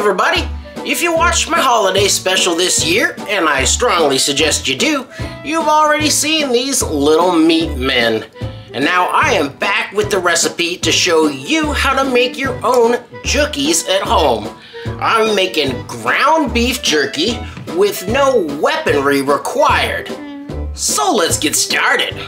everybody! If you watched my holiday special this year, and I strongly suggest you do, you've already seen these little meat men. And now I am back with the recipe to show you how to make your own jookies at home. I'm making ground beef jerky with no weaponry required. So let's get started.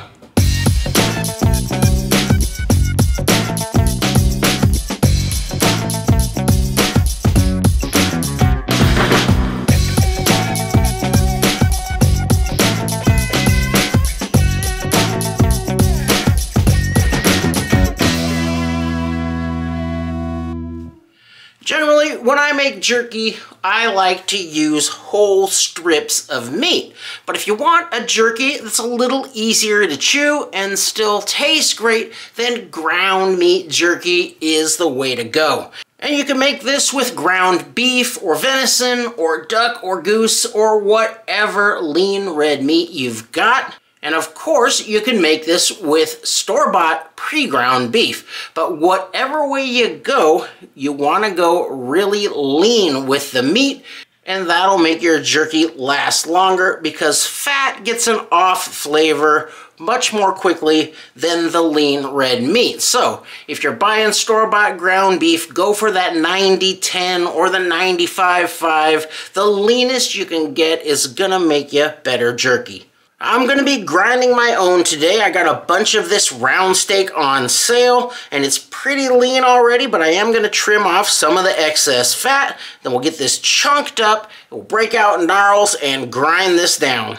Generally, when I make jerky, I like to use whole strips of meat. But if you want a jerky that's a little easier to chew and still tastes great, then ground meat jerky is the way to go. And you can make this with ground beef or venison or duck or goose or whatever lean red meat you've got. And of course, you can make this with store-bought pre-ground beef. But whatever way you go, you want to go really lean with the meat, and that'll make your jerky last longer because fat gets an off flavor much more quickly than the lean red meat. So if you're buying store-bought ground beef, go for that 90-10 or the 95-5. The leanest you can get is gonna make you better jerky. I'm going to be grinding my own today. I got a bunch of this round steak on sale, and it's pretty lean already, but I am going to trim off some of the excess fat. Then we'll get this chunked up, we'll break out gnarls, and grind this down.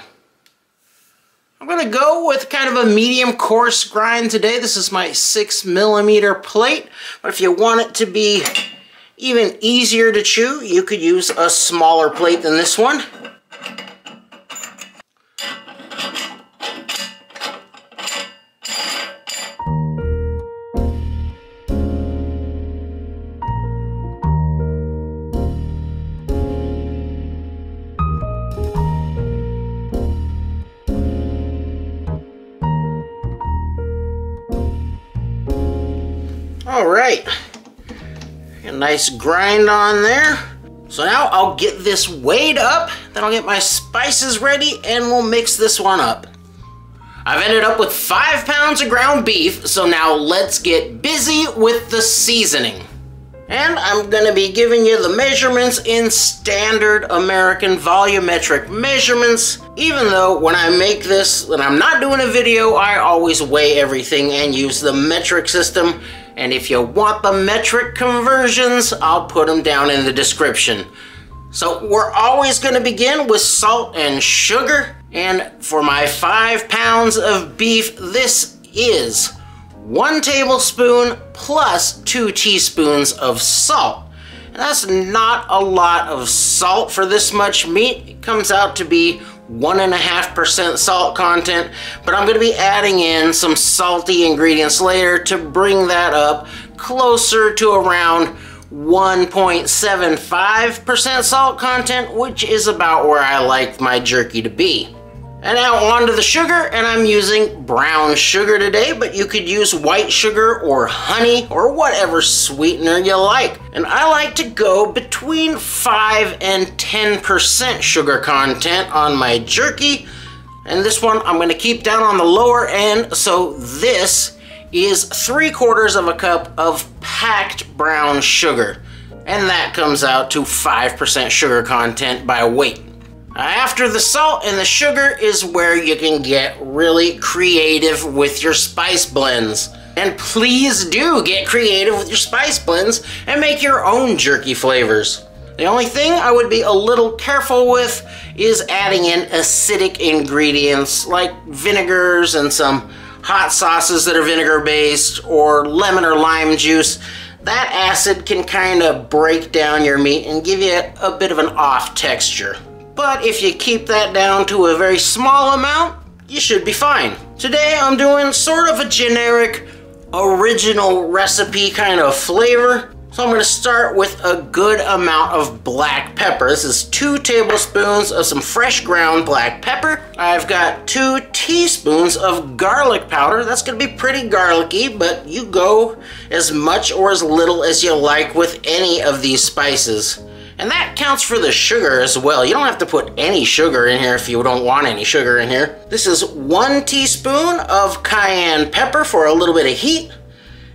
I'm going to go with kind of a medium coarse grind today. This is my 6mm plate, but if you want it to be even easier to chew, you could use a smaller plate than this one. All right, a nice grind on there. So now I'll get this weighed up, then I'll get my spices ready and we'll mix this one up. I've ended up with 5 pounds of ground beef, so now let's get busy with the seasoning. And I'm gonna be giving you the measurements in standard American volumetric measurements, even though when I make this, when I'm not doing a video, I always weigh everything and use the metric system. And if you want the metric conversions, I'll put them down in the description. So we're always gonna begin with salt and sugar. And for my 5 pounds of beef, this is 1 tablespoon plus 2 teaspoons of salt. And that's not a lot of salt for this much meat. It comes out to be 1.5% salt content, but I'm going to be adding in some salty ingredients later to bring that up closer to around 1.75% salt content, which is about where I like my jerky to be. And now on to the sugar, and I'm using brown sugar today, but you could use white sugar or honey or whatever sweetener you like. And I like to go between 5 and 10% sugar content on my jerky. And this one I'm gonna keep down on the lower end, so this is 3/4 cup of packed brown sugar. And that comes out to 5% sugar content by weight. After the salt and the sugar is where you can get really creative with your spice blends. And please do get creative with your spice blends and make your own jerky flavors. The only thing I would be a little careful with is adding in acidic ingredients like vinegars and some hot sauces that are vinegar based or lemon or lime juice. That acid can kind of break down your meat and give you a bit of an off texture. But if you keep that down to a very small amount, you should be fine. Today I'm doing sort of a generic original recipe kind of flavor. So I'm gonna start with a good amount of black pepper. This is 2 tablespoons of some fresh ground black pepper. I've got 2 teaspoons of garlic powder. That's gonna be pretty garlicky, but you go as much or as little as you like with any of these spices. And that counts for the sugar as well. You don't have to put any sugar in here if you don't want any sugar in here. This is 1 teaspoon of cayenne pepper for a little bit of heat.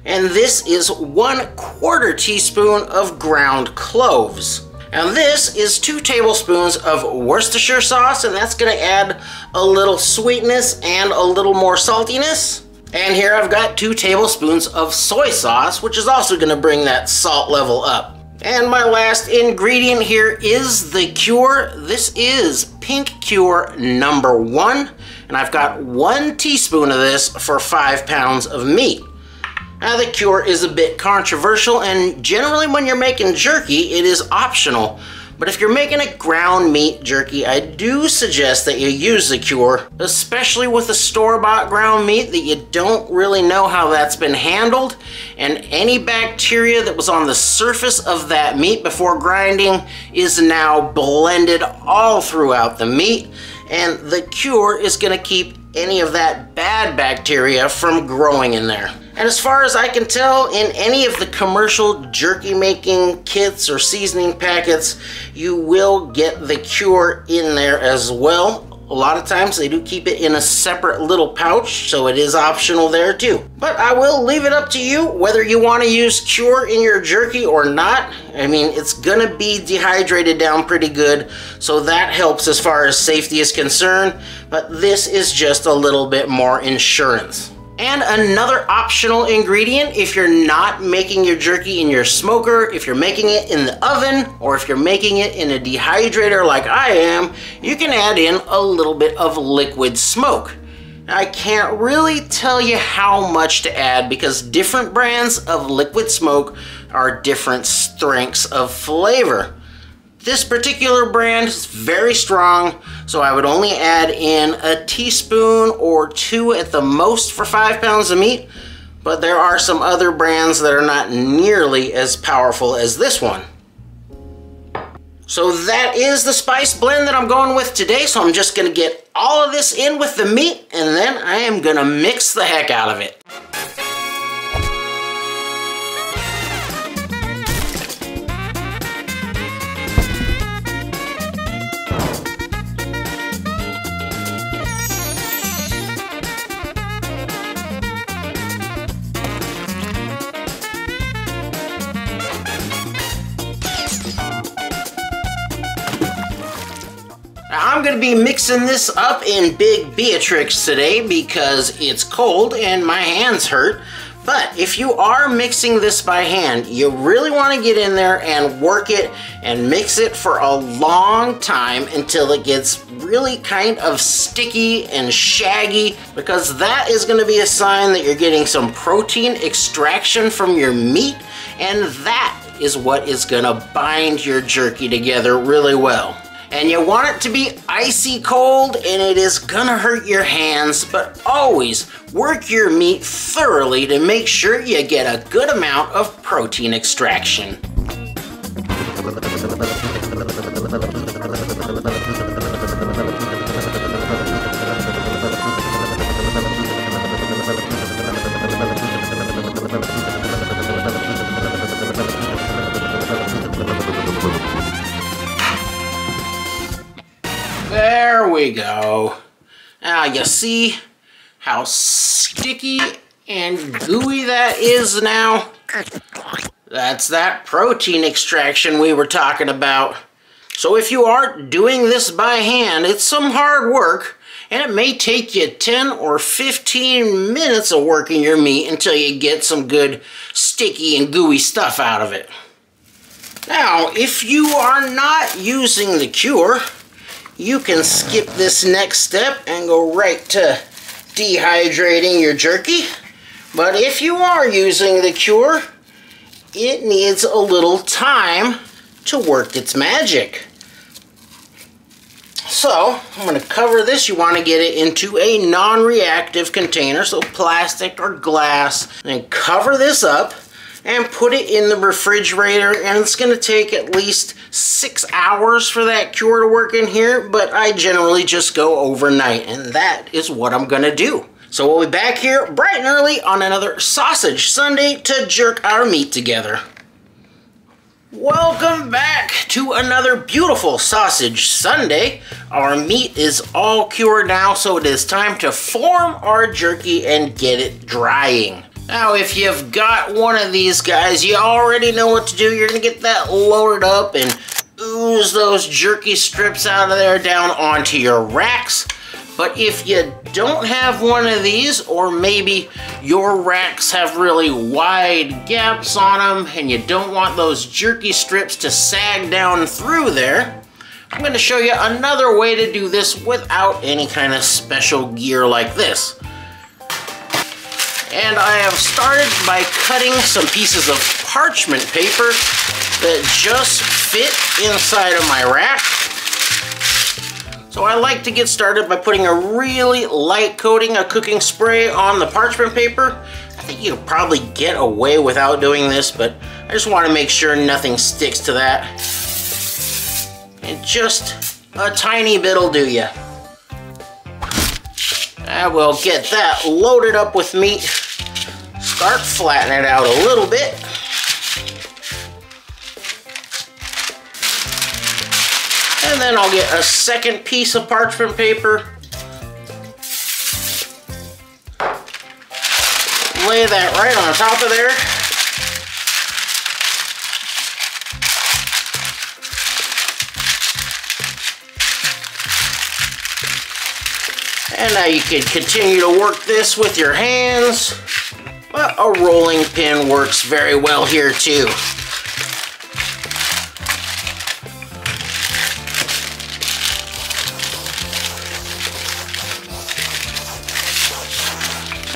And this is 1/4 teaspoon of ground cloves. Now this is 2 tablespoons of Worcestershire sauce, and that's gonna add a little sweetness and a little more saltiness. And here I've got 2 tablespoons of soy sauce, which is also gonna bring that salt level up. And my last ingredient here is the cure. This is pink cure number 1, and I've got 1 teaspoon of this for 5 pounds of meat. Now the cure is a bit controversial, and generally when you're making jerky, it is optional. But if you're making a ground meat jerky, I do suggest that you use the cure, especially with a store-bought ground meat that you don't really know how that's been handled, and any bacteria that was on the surface of that meat before grinding is now blended all throughout the meat, and the cure is gonna keep any of that bad bacteria from growing in there. And as far as I can tell, in any of the commercial jerky making kits or seasoning packets, you will get the cure in there as well. A lot of times they do keep it in a separate little pouch, so it is optional there too. But I will leave it up to you whether you want to use cure in your jerky or not. I mean, it's gonna be dehydrated down pretty good, so that helps as far as safety is concerned, but this is just a little bit more insurance. And another optional ingredient, if you're not making your jerky in your smoker, if you're making it in the oven, or if you're making it in a dehydrator like I am, you can add in a little bit of liquid smoke. I can't really tell you how much to add because different brands of liquid smoke are different strengths of flavor. This particular brand is very strong, so I would only add in a teaspoon or 2 at the most for 5 pounds of meat, but there are some other brands that are not nearly as powerful as this one. So that is the spice blend that I'm going with today, so I'm just gonna get all of this in with the meat, and then I am gonna mix the heck out of it. I'm going to be mixing this up in Big Beatrix today because it's cold and my hands hurt. But if you are mixing this by hand, you really want to get in there and work it and mix it for a long time until it gets really kind of sticky and shaggy, because that is going to be a sign that you're getting some protein extraction from your meat, and that is what is going to bind your jerky together really well. And you want it to be icy cold, and it is gonna hurt your hands, but always work your meat thoroughly to make sure you get a good amount of protein extraction. There we go. Now you see how sticky and gooey that is now? That's that protein extraction we were talking about. So if you are doing this by hand, it's some hard work, and it may take you 10 or 15 minutes of working your meat until you get some good sticky and gooey stuff out of it. Now, if you are not using the cure, you can skip this next step and go right to dehydrating your jerky. But if you are using the cure, it needs a little time to work its magic. So, I'm going to cover this. You want to get it into a non-reactive container, so plastic or glass. And cover this up and put it in the refrigerator, and it's going to take at least 6 hours for that cure to work in here, but I generally just go overnight, and that is what I'm going to do. So we'll be back here bright and early on another Sausage Sunday to jerk our meat together. Welcome back to another beautiful sausage Sunday. Our meat is all cured now, so it is time to form our jerky and get it drying. Now, if you've got one of these guys, you already know what to do. You're gonna get that loaded up and ooze those jerky strips out of there down onto your racks. But if you don't have one of these, or maybe your racks have really wide gaps on them and you don't want those jerky strips to sag down through there, I'm going to show you another way to do this without any kind of special gear like this. And I have started by cutting some pieces of parchment paper that just fit inside of my rack. So I like to get started by putting a really light coating of cooking spray on the parchment paper. I think you could probably get away without doing this, but I just want to make sure nothing sticks to that. And just a tiny bit'll do ya. I will get that loaded up with meat. Start flattening it out a little bit. And then I'll get a second piece of parchment paper. Lay that right on top of there. And now you can continue to work this with your hands, but a rolling pin works very well here too.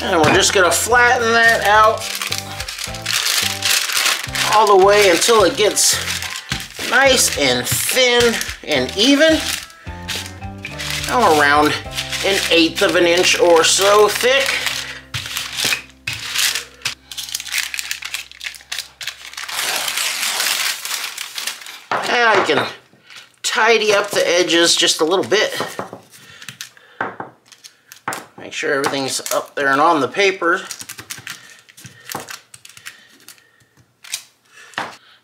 And we're just going to flatten that out all the way until it gets nice and thin and even. Now around 1/8 of an inch or so thick. And I can tidy up the edges just a little bit. Make sure everything's up there and on the paper.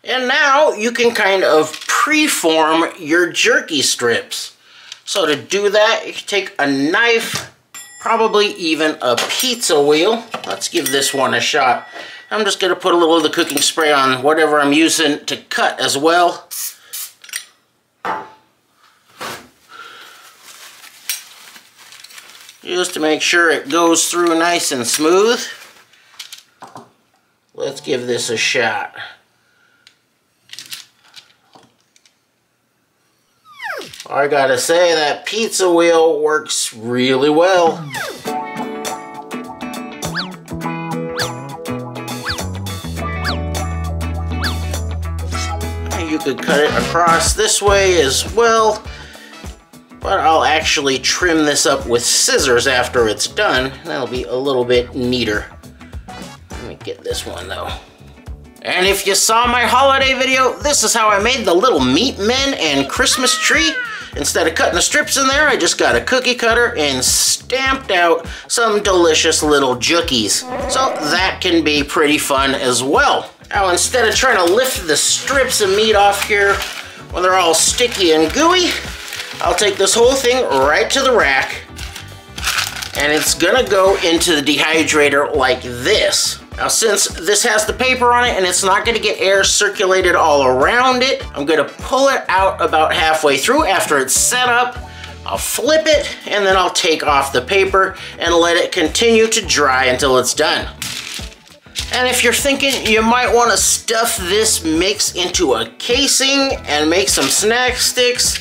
And now you can kind of pre-form your jerky strips. So to do that, you can take a knife, probably even a pizza wheel. Let's give this one a shot. I'm just going to put a little of the cooking spray on whatever I'm using to cut as well. Just to make sure it goes through nice and smooth. Let's give this a shot. I gotta say, that pizza wheel works really well. You could cut it across this way as well. But I'll actually trim this up with scissors after it's done. That'll be a little bit neater. Let me get this one though. And if you saw my holiday video, this is how I made the little meat men and Christmas tree. Instead of cutting the strips in there, I just got a cookie cutter and stamped out some delicious little jookies. So that can be pretty fun as well. Now, instead of trying to lift the strips of meat off here when they're all sticky and gooey, I'll take this whole thing right to the rack, and it's gonna go into the dehydrator like this. Now, since this has the paper on it and it's not gonna get air circulated all around it, I'm gonna pull it out about halfway through after it's set up. I'll flip it, and then I'll take off the paper and let it continue to dry until it's done. And if you're thinking you might wanna stuff this mix into a casing and make some snack sticks,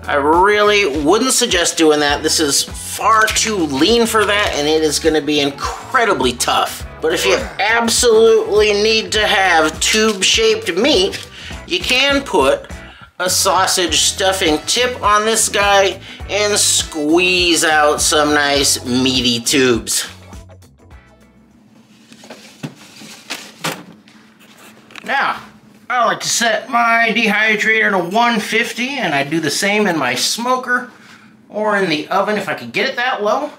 I really wouldn't suggest doing that. This is far too lean for that, and it is going to be incredibly tough. But if you absolutely need to have tube-shaped meat, you can put a sausage stuffing tip on this guy and squeeze out some nice meaty tubes. Now, I like to set my dehydrator to 150, and I do the same in my smoker or in the oven if I could get it that low.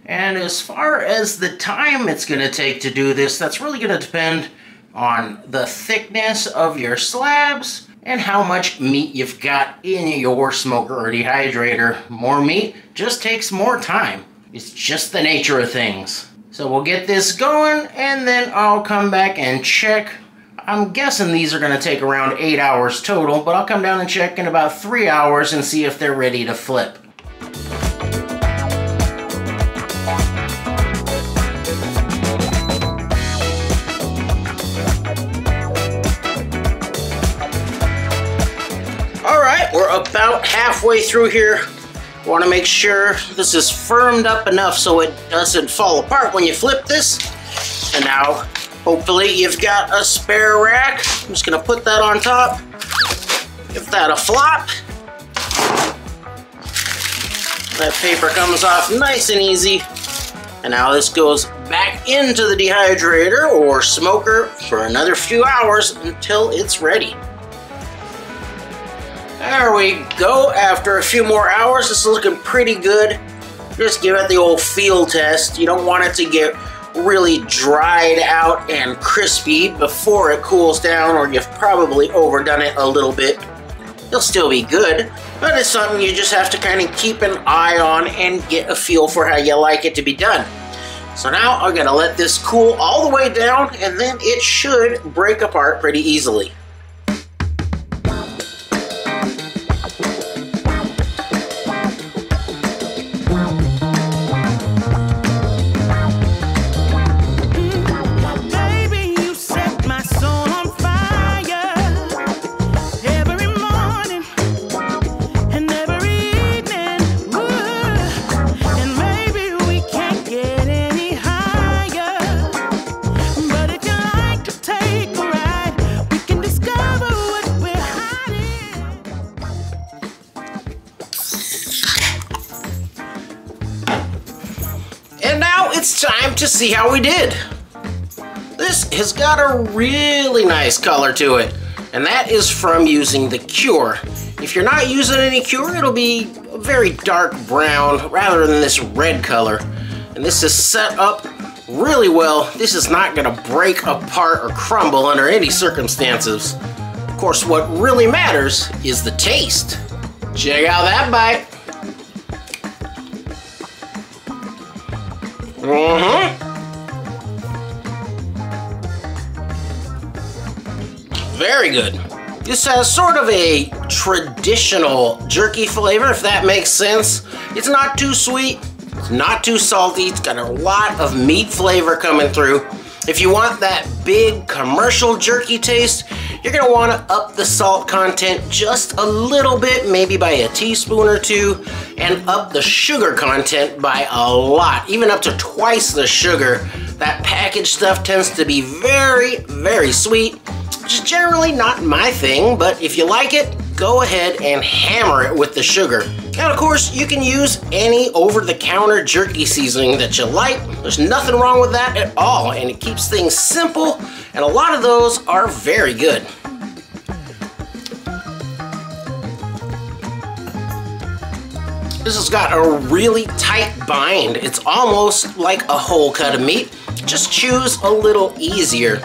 And as far as the time it's going to take to do this, that's really going to depend on the thickness of your slabs and how much meat you've got in your smoker or dehydrator. More meat just takes more time. It's just the nature of things. So we'll get this going, and then I'll come back and check. I'm guessing these are going to take around 8 hours total, but I'll come down and check in about 3 hours and see if they're ready to flip. Alright, we're about halfway through here. Want to make sure this is firmed up enough so it doesn't fall apart when you flip this. And now, hopefully you've got a spare rack. I'm just going to put that on top. Give that a flop. That paper comes off nice and easy. And now this goes back into the dehydrator or smoker for another few hours until it's ready. There we go. After a few more hours, this is looking pretty good. Just give it the old feel test. You don't want it to get really dried out and crispy before it cools down, or you've probably overdone it a little bit. It'll still be good, but it's something you just have to kind of keep an eye on and get a feel for how you like it to be done. So now I'm gonna let this cool all the way down, and then it should break apart pretty easily. And now it's time to see how we did. This has got a really nice color to it, and that is from using the cure. If you're not using any cure, it'll be a very dark brown rather than this red color. And this is set up really well. This is not gonna break apart or crumble under any circumstances. Of course, what really matters is the taste. Check out that bite. Very good. This has sort of a traditional jerky flavor, if that makes sense. It's not too sweet, it's not too salty, it's got a lot of meat flavor coming through. If you want that big commercial jerky taste, you're gonna wanna up the salt content just a little bit, maybe by a teaspoon or two, and up the sugar content by a lot, even up to twice the sugar. That packaged stuff tends to be very, very sweet, which is generally not my thing, but if you like it, go ahead and hammer it with the sugar. And of course, you can use any over-the-counter jerky seasoning that you like. There's nothing wrong with that at all, and it keeps things simple, and a lot of those are very good. This has got a really tight bind. It's almost like a whole cut of meat, just chews a little easier.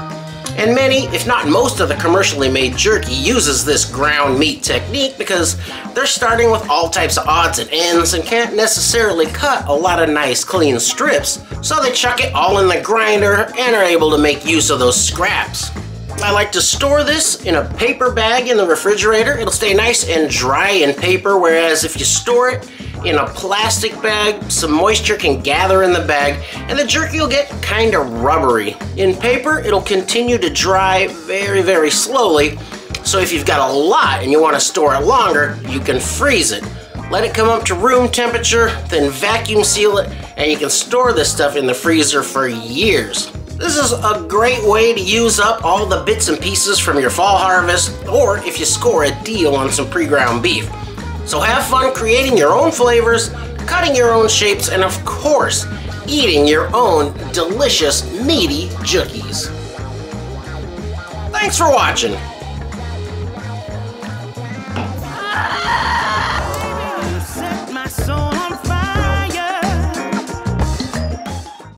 And many, if not most of the commercially made jerky uses this ground meat technique because they're starting with all types of odds and ends and can't necessarily cut a lot of nice clean strips, so they chuck it all in the grinder and are able to make use of those scraps. I like to store this in a paper bag in the refrigerator. It'll stay nice and dry in paper, whereas if you store it in a plastic bag, some moisture can gather in the bag and the jerky will get kind of rubbery. In paper, it'll continue to dry very, very slowly, so if you've got a lot and you want to store it longer, you can freeze it. Let it come up to room temperature, then vacuum seal it, and you can store this stuff in the freezer for years. This is a great way to use up all the bits and pieces from your fall harvest, or if you score a deal on some pre-ground beef. So have fun creating your own flavors, cutting your own shapes, and of course, eating your own delicious, meaty jookies. Thanks for watching.